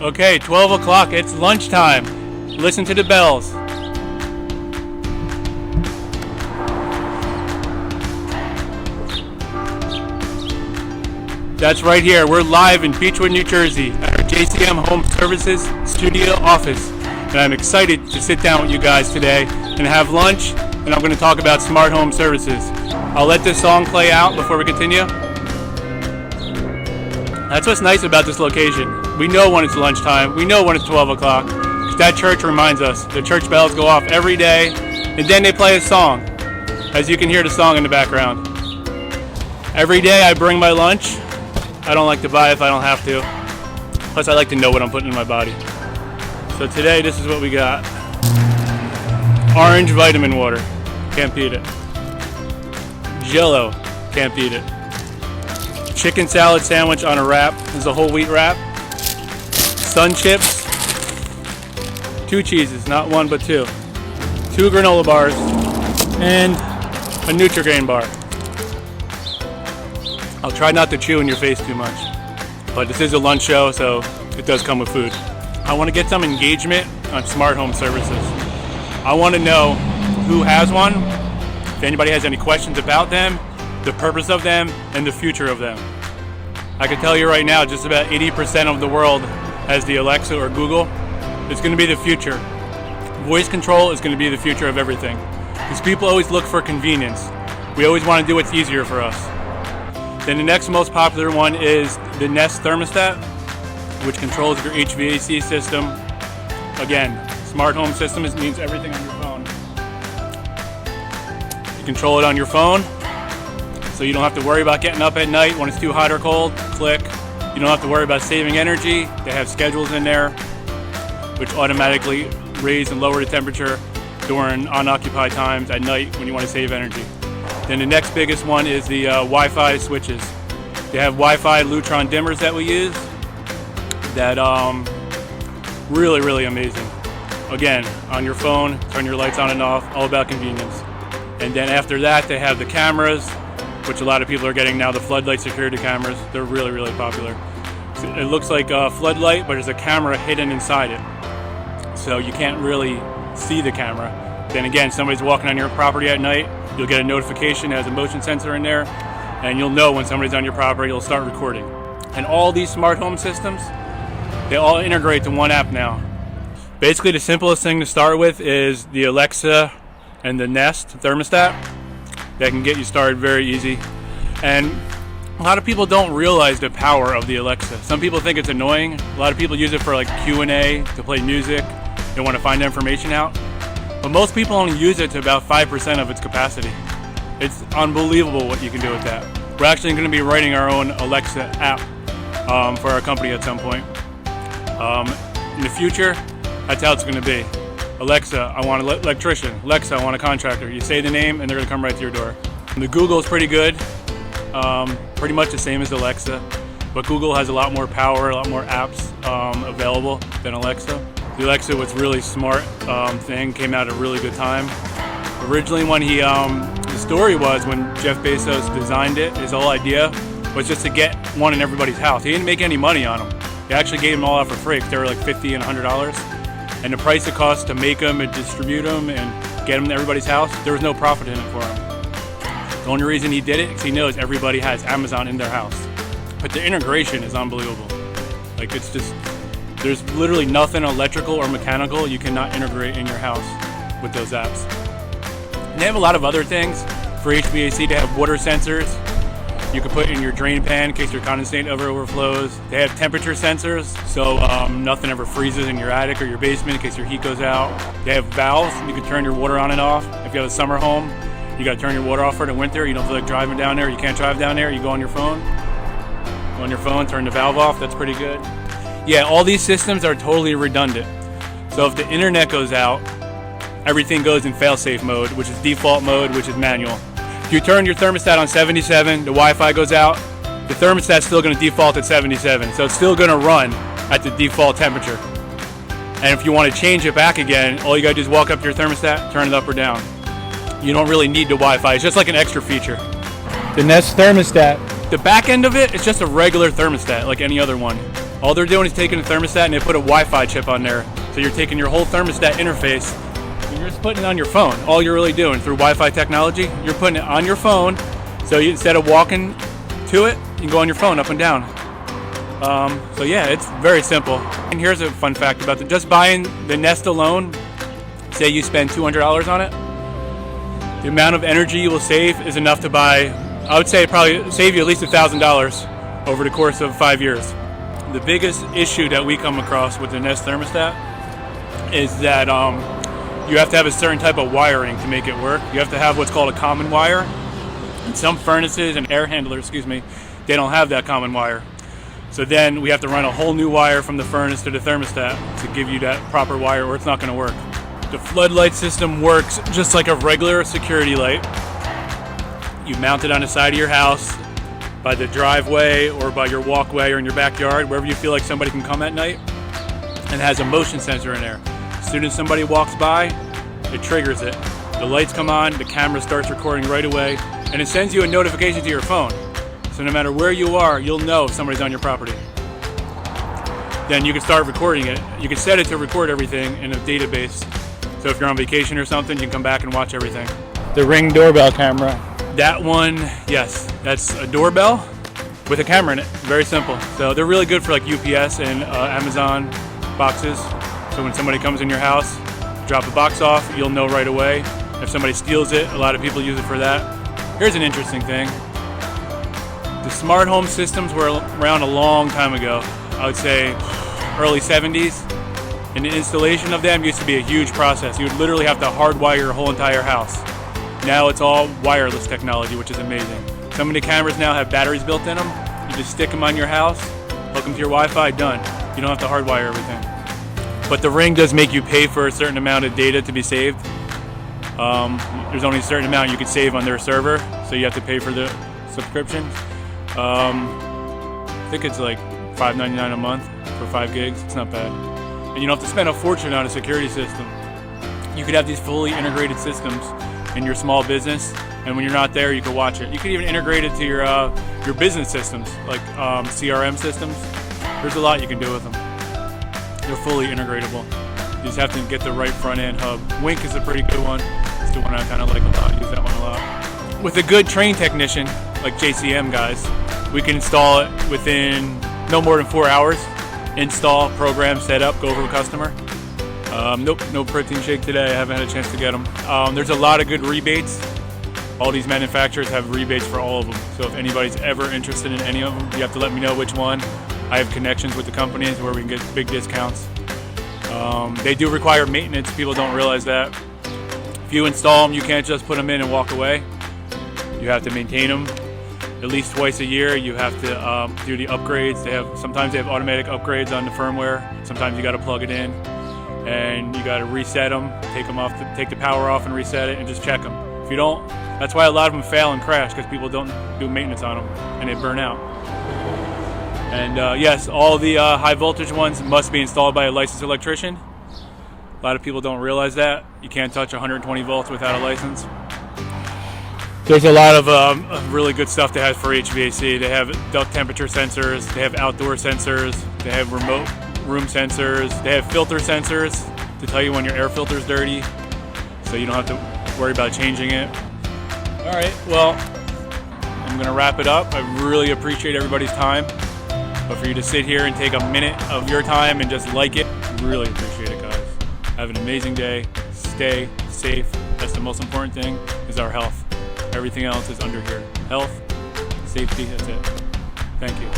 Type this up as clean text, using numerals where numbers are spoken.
Okay, 12 o'clock, it's lunchtime. Listen to the bells. That's right here. We're live in Beechwood, New Jersey at our JCM Home Services studio office. And I'm excited to sit down with you guys today and have lunch, and I'm going to talk about smart home services. I'll let this song play out before we continue. That's what's nice about this location. We know when it's lunchtime. We know when it's 12 o'clock. That church reminds us. The church bells go off every day, and then they play a song. As you can hear the song in the background. Every day I bring my lunch. I don't like to buy if I don't have to. Plus I like to know what I'm putting in my body. So today this is what we got. Orange vitamin water. Can't beat it. Jello. Can't beat it. Chicken salad sandwich on a wrap. This is a whole wheat wrap. Sun chips. 2 cheeses, not 1 but 2. 2 granola bars. And a Nutri-Grain bar. I'll try not to chew in your face too much. But this is a lunch show, so it does come with food. I want to get some engagement on smart home services. I want to know who has one, if anybody has any questions about them, the purpose of them, and the future of them. I can tell you right now, just about 80% of the world has the Alexa or Google. It's going to be the future. Voice control is going to be the future of everything. Because people always look for convenience. We always want to do what's easier for us. Then the next most popular one is the Nest thermostat, which controls your HVAC system. Again, smart home system means everything on your phone. You control it on your phone, so you don't have to worry about getting up at night when it's too hot or cold. Click. You don't have to worry about saving energy. They have schedules in there, which automatically raise and lower the temperature during unoccupied times at night when you want to save energy. Then the next biggest one is the Wi-Fi switches. They have Wi-Fi Lutron dimmers that we use that really, really amazing. Again, on your phone, turn your lights on and off, all about convenience. And then after that, they have the cameras, which a lot of people are getting now, the floodlight security cameras. They're really, really popular. So it looks like a floodlight, but there's a camera hidden inside it. So you can't really see the camera. Then again, somebody's walking on your property at night, you'll get a notification that has a motion sensor in there, and you'll know when somebody's on your property, you'll start recording. And all these smart home systems, they all integrate to one app now. Basically, the simplest thing to start with is the Alexa and the Nest thermostat. That can get you started very easy. And a lot of people don't realize the power of the Alexa. Some people think it's annoying. A lot of people use it for like Q&A, to play music. They want to find information out. But most people only use it to about 5% of its capacity. It's unbelievable what you can do with that. We're actually going to be writing our own Alexa app for our company at some point. In the future, that's how it's going to be. Alexa, I want an electrician. Alexa, I want a contractor. You say the name and they're going to come right to your door. And the Google is pretty good. Pretty much the same as Alexa. But Google has a lot more power, a lot more apps available than Alexa. The Alexa was really smart thing, came out at a really good time. Originally when the story was when Jeff Bezos designed it, his whole idea was just to get one in everybody's house. He didn't make any money on them. He actually gave them all out for free because they were like $50 and $100. And the price it cost to make them and distribute them and get them to everybody's house, there was no profit in it for him. The only reason he did it is he knows everybody has Amazon in their house. But the integration is unbelievable. Like it's just, there's literally nothing electrical or mechanical you cannot integrate in your house with those apps. And they have a lot of other things for HVAC. They have water sensors you can put in your drain pan in case your condensate ever overflows. They have temperature sensors, so nothing ever freezes in your attic or your basement in case your heat goes out. They have valves. You can turn your water on and off. If you have a summer home, you got to turn your water off for the winter. You don't feel like driving down there. You can't drive down there. You go on your phone. Go on your phone, turn the valve off. That's pretty good. Yeah, all these systems are totally redundant. So if the internet goes out, everything goes in fail-safe mode, which is default mode, which is manual. If you turn your thermostat on 77, the Wi-Fi goes out, the thermostat's still going to default at 77. So it's still going to run at the default temperature. And if you want to change it back again, all you got to do is walk up to your thermostat, turn it up or down. You don't really need the Wi-Fi. It's just like an extra feature. The Nest thermostat, the back end of it is just a regular thermostat like any other one. All they're doing is taking a thermostat and they put a Wi-Fi chip on there. So you're taking your whole thermostat interface and you're just putting it on your phone. All you're really doing through Wi-Fi technology, you're putting it on your phone. So instead of walking to it, you can go on your phone up and down. So yeah, it's very simple. And here's a fun fact about just buying the Nest alone. Say you spend $200 on it. The amount of energy you will save is enough to buy, I would say probably save you at least $1,000 over the course of 5 years. The biggest issue that we come across with the Nest thermostat is that you have to have a certain type of wiring to make it work. You have to have what's called a common wire. And some furnaces and air handlers, they don't have that common wire. So then we have to run a whole new wire from the furnace to the thermostat to give you that proper wire, or it's not going to work. The floodlight system works just like a regular security light. You mount it on the side of your house, by the driveway or by your walkway or in your backyard, wherever you feel like somebody can come at night, and it has a motion sensor in there. As soon as somebody walks by, it triggers it. The lights come on, the camera starts recording right away, and it sends you a notification to your phone. So no matter where you are, you'll know if somebody's on your property. Then you can start recording it. You can set it to record everything in a database. So if you're on vacation or something, you can come back and watch everything. The Ring doorbell camera. That one, yes, that's a doorbell with a camera in it. Very simple. So they're really good for like UPS and Amazon boxes. So when somebody comes in your house, drop a box off, you'll know right away. If somebody steals it, a lot of people use it for that. Here's an interesting thing. The smart home systems were around a long time ago. I would say early 70s. And the installation of them used to be a huge process. You would literally have to hardwire your whole entire house. Now it's all wireless technology, which is amazing. Some of the cameras now have batteries built in them. You just stick them on your house, hook them to your Wi-Fi, done. You don't have to hardwire everything. But the Ring does make you pay for a certain amount of data to be saved. There's only a certain amount you can save on their server, so you have to pay for the subscription. I think it's like $5.99 a month for 5 gigs. It's not bad. And you don't have to spend a fortune on a security system. You could have these fully integrated systems in your small business, and when you're not there, you can watch it. You could even integrate it to your business systems, like CRM systems. There's a lot you can do with them. They're fully integratable. You just have to get the right front-end hub. Wink is a pretty good one. It's the one I kind of like a lot. Use that one a lot. With a good trained technician, like JCM guys, we can install it within no more than 4 hours. Install, program, set up, go over to a customer. Nope, no protein shake today. I haven't had a chance to get them. There's a lot of good rebates. All these manufacturers have rebates for all of them. So if anybody's ever interested in any of them, you have to let me know which one. I have connections with the companies where we can get big discounts. They do require maintenance. People don't realize that. If you install them, you can't just put them in and walk away. You have to maintain them at least twice a year. You have to do the upgrades. Sometimes they have automatic upgrades on the firmware. Sometimes you got to plug it in, and you got to reset them, take the power off and reset it, and just check them. If you don't, that's why a lot of them fail and crash, because people don't do maintenance on them and they burn out. And yes, all the high voltage ones must be installed by a licensed electrician. A lot of people don't realize that. You can't touch 120 volts without a license. There's a lot of really good stuff they have for HVAC. They have duct temperature sensors, they have outdoor sensors, they have remote room sensors, they have filter sensors to tell you when your air filter is dirty, so you don't have to worry about changing it. All right, well, I'm gonna wrap it up. I really appreciate everybody's time, but for you to sit here and take a minute of your time and just like it, really appreciate it, guys. Have an amazing day. Stay safe. That's the most important thing, is our health. Everything else is under here. Health, safety, that's it. Thank you.